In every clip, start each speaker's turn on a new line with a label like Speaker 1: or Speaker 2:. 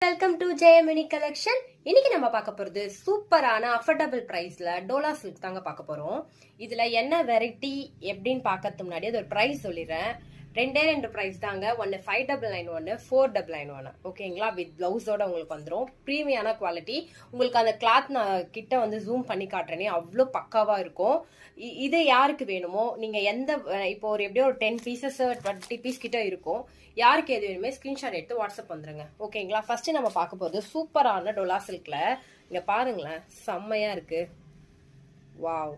Speaker 1: Welcome to Jayamani collection. இன்னைக்கு நம்ம பார்க்க போறது சூப்பரான அஃபோர்டபுள் பிரைஸ்ல டோலா சில்க் தாங்க பார்க்க போறோம். இதுல என்ன வெரைட்டி எப்படின்னு பார்க்கறதுக்கு முன்னாடி அது ஒரு பிரைஸ் சொல்லிடுறேன். ரெண்டு பிரைஸ் தாங்க. ஒன்னு 599, ஒன்னு 499. ஓகேங்களா? வித் பிளவுஸோட உங்களுக்கு வந்துடும். ப்ரீமியான குவாலிட்டி. உங்களுக்கு அந்த கிளாத் நான் கிட்ட வந்து ஜூம் பண்ணி காட்டுறேனே, அவ்வளோ பக்காவா இருக்கும். இது யாருக்கு வேணுமோ நீங்க எந்த இப்போ ஒரு எப்படியோ ஒரு 10 பீசஸ் 20 பீஸ் கிட்ட இருக்கும். யாருக்கு எது வேணுமே ஸ்கிரீன்ஷாட் எடுத்து வாட்ஸ்அப் வந்துருங்க. ஓகேங்களா? ஃபர்ஸ்ட் நம்ம பார்க்க போறது சூப்பரான டோலா சில்க்ல. இங்க பாருங்களேன், செம்மையா இருக்கு. வாவ்.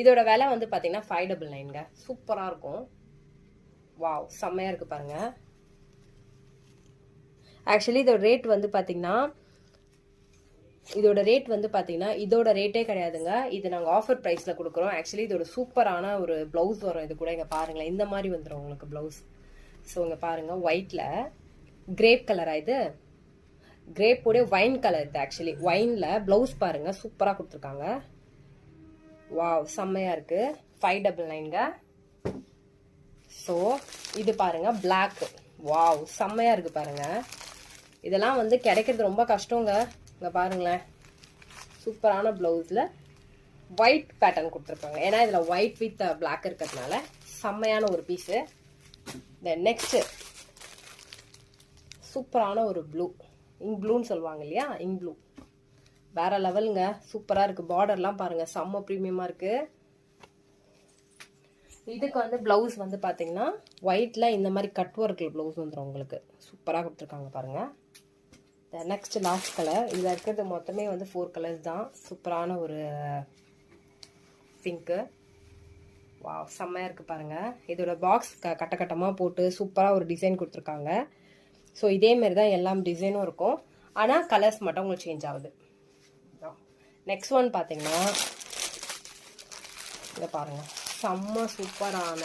Speaker 1: இதோட விலை வந்து பாத்தீங்கன்னா 599. சூப்பரா இருக்கும். வாவ், செம்மையா இருக்கு பாருங்க. ஆக்சுவலி இதோட ரேட் வந்து பாத்தீங்கன்னா இதோட ரேட்டே கிடையாதுங்க. இது நாங்க ஆஃபர் பிரைஸ்ல கொடுக்குறோம். ஆக்சுவலி இதோட சூப்பரான ஒரு பிளவுஸ் வரும். இது கூட இங்க பாருங்களேன், இந்த மாதிரி வந்துடும் உங்களுக்கு பிளவுஸ். ஸோ இங்க பாருங்க, ஒயிட்ல கிரேப் கலரா, இது கிரேப் உடைய வைன் கலர். இது ஆக்சுவலி வைன்ல பிளவுஸ் பாருங்க, சூப்பரா கொடுத்துருக்காங்க. வாவ், செம்மையா இருக்கு. 599. ஸோ இது பாருங்க, பிளாக். வாவ், செம்மையா இருக்கு பாருங்க. இதெல்லாம் வந்து கிடைக்கிறது ரொம்ப கஷ்டங்க. இங்க பாருங்களேன், சூப்பரான பிளவுஸ்ல ஒயிட் பேட்டர்ன் கொடுத்துருக்காங்க. ஏன்னா இதுல ஒயிட் வித் பிளாக் இருக்கிறதுனால செம்மையான ஒரு பீஸு. நெக்ஸ்ட் சூப்பரான ஒரு ப்ளூ, இங்க் ப்ளூன்னு சொல்லுவாங்க இல்லையா, இங்க் ப்ளூ. வேற லெவலுங்க, சூப்பரா இருக்கு. பார்டர்லாம் பாருங்க, செம்ம ப்ரீமியமா இருக்கு. இதுக்கு வந்து பிளவுஸ் வந்து பாத்தீங்கன்னா ஒயிட்ல இந்த மாதிரி கட் ஒர்க்ல பிளவுஸ் வந்துடும் உங்களுக்கு. சூப்பரா கொடுத்துருக்காங்க பாருங்க. Next last colour. இதுல இருக்கிறது மொத்தமே வந்து 4 கலர்ஸ் தான். சூப்பரான ஒரு பிங்க். வாவ், செம்மையா இருக்கு பாருங்க. இதோட பாக்ஸ் கட்டமா போட்டு சூப்பரா ஒரு டிசைன் கொடுத்துருக்காங்க. ஸோ இதே மாதிரி தான் எல்லா டிசைனும் இருக்கும். ஆனா கலர்ஸ் மட்டும் உங்களுக்கு சேஞ்ச் ஆகுது. நெக்ஸ்ட் ஒன் பாத்தீங்கன்னா இதை பாருங்க, செம்ம சூப்பரான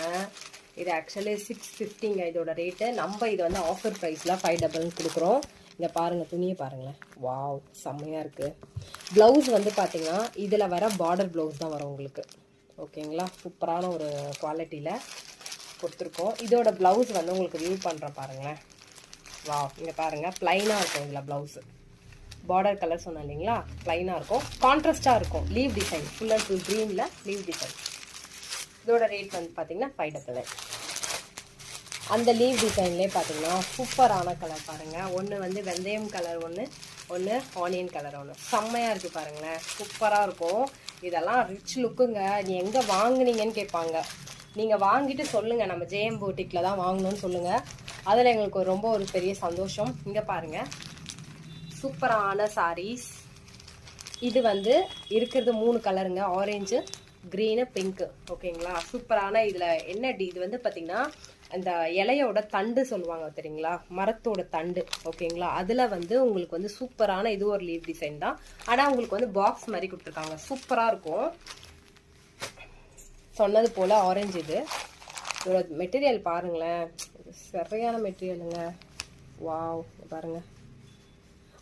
Speaker 1: இது. ஆக்சுவலி 650ங்க இதோட ரேட்டு. நம்ம இது வந்து ஆஃபர் ப்ரைஸில் 599 கொடுக்குறோம். இங்கே பாருங்கள், துணியை பாருங்களேன். வாவ், செம்மையாக இருக்குது. ப்ளவுஸ் வந்து பார்த்தீங்கன்னா இதில் வர பார்டர் ப்ளவுஸ் தான் வரும் உங்களுக்கு. ஓகேங்களா? சூப்பரான ஒரு குவாலிட்டியில் கொடுத்துருக்கோம். இதோட ப்ளவுஸ் வந்து உங்களுக்கு வியூ பண்ணுறேன் பாருங்களேன். வாவ், இங்கே பாருங்கள், ப்ளைனாக இருக்கும் இதில் ப்ளவுஸு. பார்டர் கலர் சொன்னேன் இல்லைங்களா, ப்ளைனாக இருக்கும், கான்ட்ராஸ்டாக இருக்கும். Leave design, full and full க்ரீனில் லீவ் டிசைன். இதோட ரேட் வந்து பார்த்தீங்கன்னா 599. அந்த லீவ் டிசைன்லேயே பார்த்தீங்கன்னா சூப்பரான கலர் பாருங்கள். ஒன்று வந்து வெந்தயம் கலர், ஒன்று ஆனியன் கலர். செம்மையாக இருக்குது பாருங்களேன், சூப்பராக இருக்கும். இதெல்லாம் ரிச் லுக்குங்க. நீ எங்கே வாங்குனீங்கன்னு கேட்பாங்க. நீங்கள் வாங்கிட்டு சொல்லுங்கள், நம்ம ஜேஎம் பூட்டிக்கில் தான் வாங்கணும்னு சொல்லுங்கள். அதில் எங்களுக்கு ரொம்ப ஒரு பெரிய சந்தோஷம். இங்கே பாருங்கள், சூப்பரான சாரீஸ். இது வந்து இருக்கிறது 3 கலருங்க, ஆரஞ்சு, கிரீனு, பிங்க்கு. ஓகேங்களா? சூப்பரான இதில் என்ன இது வந்து பார்த்தீங்கன்னா அந்த இலையோட தண்டு சொல்லுவாங்க தெரியுங்களா, மரத்தோட தண்டு. ஓகேங்களா? அதில் வந்து உங்களுக்கு வந்து சூப்பரான இது ஒரு லீவ் டிசைன் தான். ஆனால் உங்களுக்கு வந்து பாக்ஸ் மாதிரி கொடுத்துருக்காங்க. சூப்பராக இருக்கும். சொன்னது போல் ஆரஞ்சு. இதோட மெட்டீரியல் பாருங்களேன், சரியான மெட்டீரியலுங்க. வாவ், பாருங்க.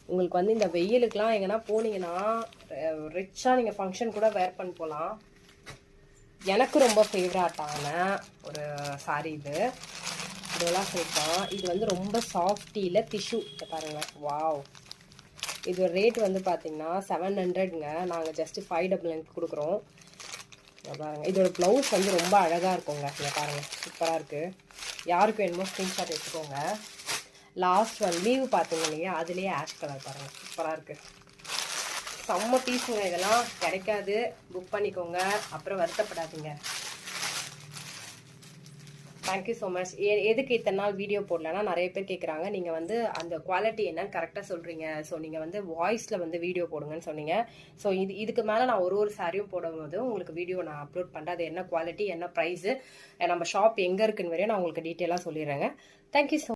Speaker 1: உங்களுக்கு வந்து இந்த வெயிலுக்கெலாம் எங்கன்னா போனீங்கன்னா ரிச்சாக நீங்கள் ஃபங்க்ஷன் கூட வேர் பண்ணி போகலாம். எனக்கு ரொம்ப ஃபேவரட்டான ஒரு சாரீ இது. இதெல்லாம் சேர்த்தான். இது வந்து ரொம்ப சாஃப்டியில் டிஷ்யூ பாருங்களேன். வாவ், இதோட ரேட் வந்து பார்த்தீங்கன்னா 700ங்க. நாங்கள் ஜஸ்ட் 599 கொடுக்குறோம். பாருங்கள், இதோட ப்ளவுஸ் வந்து ரொம்ப அழகாக இருக்குங்க. இங்கே பாருங்கள், சூப்பராக இருக்குது. யாருக்கு வேணுமோ ஸ்க்ரீன்ஷாட் எடுத்துக்கோங்க. லாஸ்ட் ஒன் லீவ் பார்த்தீங்க இல்லையா, அதுலேயே ஆஷ் கலர் பாருங்கள், சூப்பராக இருக்குது. செம்ம பீஸுங்க. இதெல்லாம் கிடைக்காது, புக் பண்ணிக்கோங்க, அப்புறம் வருத்தப்படாதீங்க. Thank you so much. எதுக்கு இத்தனை நாள் வீடியோ போடலன்னா நிறைய பேர் கேட்குறாங்க, நீங்கள் வந்து அந்த குவாலிட்டி என்னன்னு கரெக்டாக சொல்கிறீங்க. ஸோ நீங்கள் வந்து வாய்ஸில் வந்து வீடியோ போடுங்கன்னு சொன்னீங்க. ஸோ இதுக்கு மேலே நான் ஒரு சாரியும் போடும்போது உங்களுக்கு வீடியோ நான் அப்லோட் பண்ணுறேன். அது என்ன குவாலிட்டி, என்ன ப்ரைஸு, நம்ம ஷாப் எங்கே இருக்குன்னு வரையும் நான் உங்களுக்கு டீட்டெயிலாக சொல்லிடுறேங்க. Thank you so